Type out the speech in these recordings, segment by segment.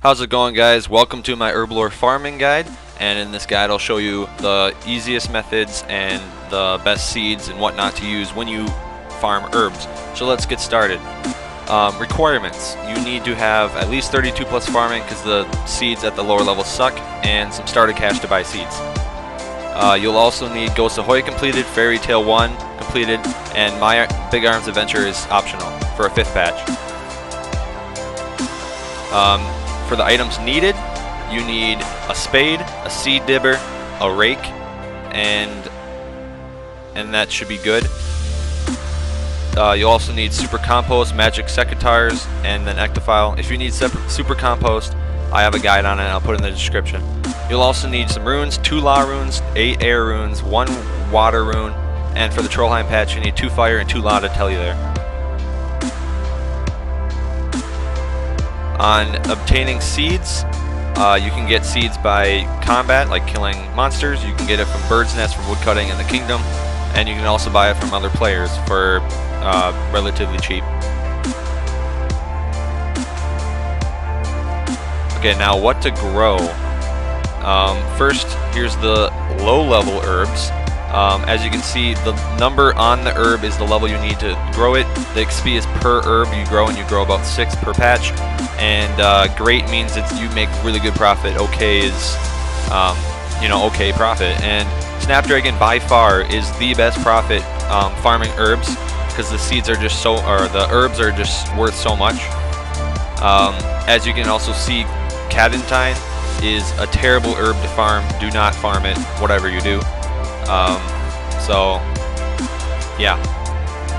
How's it going, guys? Welcome to my Herblore farming guide, and in this guide I'll show you the easiest methods and the best seeds and what not to use when you farm herbs. So let's get started. Requirements: you need to have at least 32 plus farming because the seeds at the lower levels suck, and some starter cash to buy seeds. You'll also need Ghost Ahoy completed, Fairy Tale 1 completed, and My Big Arms Adventure is optional for a 5th patch. For the items needed, you need a spade, a seed dibber, a rake, and that should be good. You'll also need super compost, magic secateurs, and then ectophile. If you need super compost, I have a guide on it, I'll put it in the description. You'll also need some runes, 2 law runes, 8 air runes, 1 water rune, and for the Trollheim patch you need 2 fire and 2 law to tell you there. On obtaining seeds, you can get seeds by combat, like killing monsters. You can get it from Bird's Nest, from woodcutting in the kingdom, and you can also buy it from other players for relatively cheap. Okay, now what to grow. First, here's the low-level herbs. As you can see, the number on the herb is the level you need to grow it. The XP is per herb you grow, and you grow about 6 per patch. And great means you make really good profit. Okay is, okay profit. And Snapdragon by far is the best profit farming herbs because the seeds are just the herbs are just worth so much. As you can also see, Cadentine is a terrible herb to farm. Do not farm it, whatever you do. So yeah,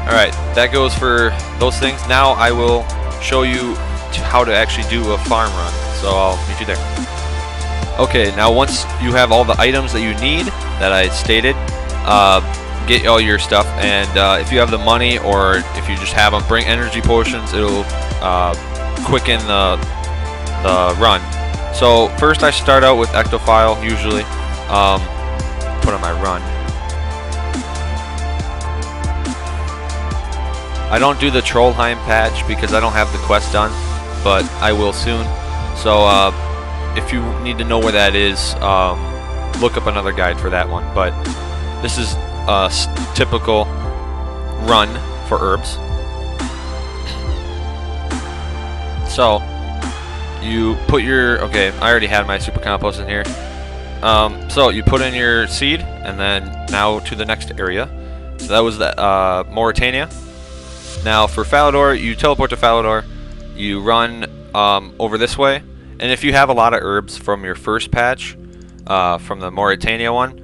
alright, that goes for those things. Now I will show you how to actually do a farm run, so I'll meet you there. Okay, now once you have all the items that you need that I stated, get all your stuff, and if you have the money or if you just have them, bring energy potions. It'll quicken the run. So first I start out with ectophile usually. Put on my run. I don't do the Trollheim patch because I don't have the quest done, but I will soon. So if you need to know where that is, look up another guide for that one. But this is a typical run for herbs. So you put your, okay, I already had my super compost in here. So you put in your seed, and then now to the next area. So that was the Mauritania. Now for Falador, you teleport to Falador, you run over this way, and if you have a lot of herbs from your first patch, from the Mauritania one,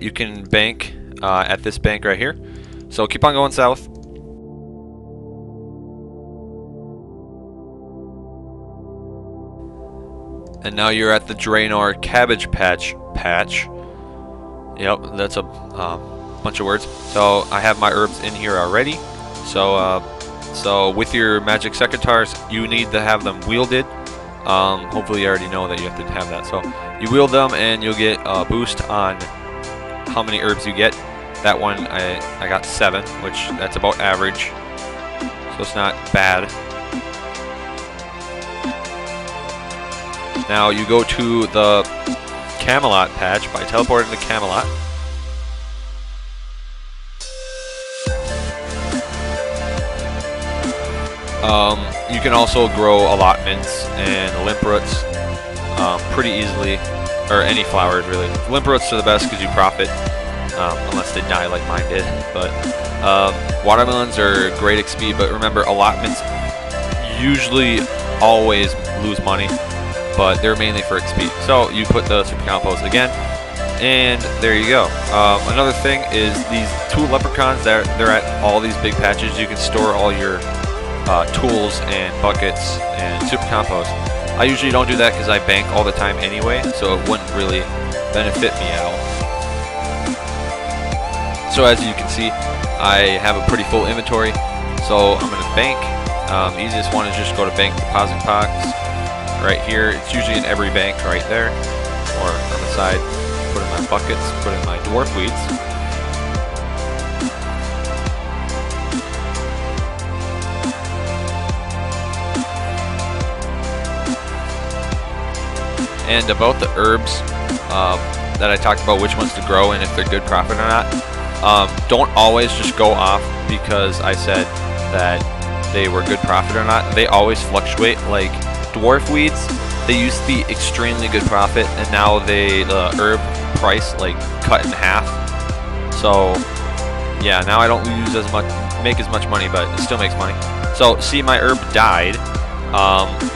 you can bank at this bank right here. So keep on going south. And now you're at the Draenor Cabbage Patch. Yep, that's a bunch of words. So I have my herbs in here already. So with your magic secateurs, you need to have them wielded. Hopefully you already know that you have to have that. So you wield them, and you'll get a boost on how many herbs you get. That one I got 7, which that's about average. So it's not bad. Now you go to the Camelot patch by teleporting to Camelot. You can also grow allotments and limp roots pretty easily, or any flowers really. Limp roots are the best because you profit, unless they die like mine did. But watermelons are great XP, but remember, allotments usually always lose money, but they're mainly for XP. So you put the super compost again, and there you go. Another thing is these 2 leprechauns. They're at all these big patches. You can store all your tools and buckets and super compost. I usually don't do that because I bank all the time anyway, so it wouldn't really benefit me at all. So as you can see, I have a pretty full inventory, so I'm going to bank. Easiest one is just go to bank deposit box right here. It's usually in every bank right there, or on the side. Put in my buckets, put in my dwarf weeds. And about the herbs that I talked about, which ones to grow and if they're good profit or not, don't always just go off because I said that they were good profit or not. They always fluctuate. Like dwarf weeds, they used to be extremely good profit, and now the herb price like cut in half. So yeah, now I don't make as much money, but it still makes money. So see, my herb died.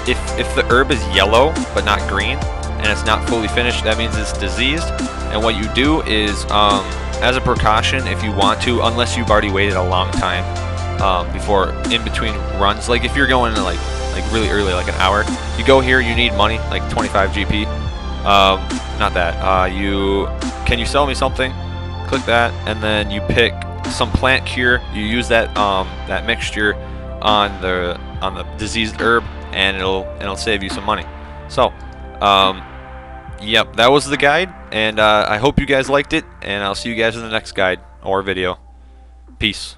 If the herb is yellow but not green and it's not fully finished, that means it's diseased. And what you do is, as a precaution, if you want to, unless you've already waited a long time before in between runs, like if you're going to like really early, like an hour, you go here, you need money, like 25 GP. Not that. Can you sell me something? Click that, and then you pick some plant cure. You use that that mixture on the diseased herb, and it'll save you some money. So, yep, that was the guide, and I hope you guys liked it, and I'll see you guys in the next guide or video. Peace.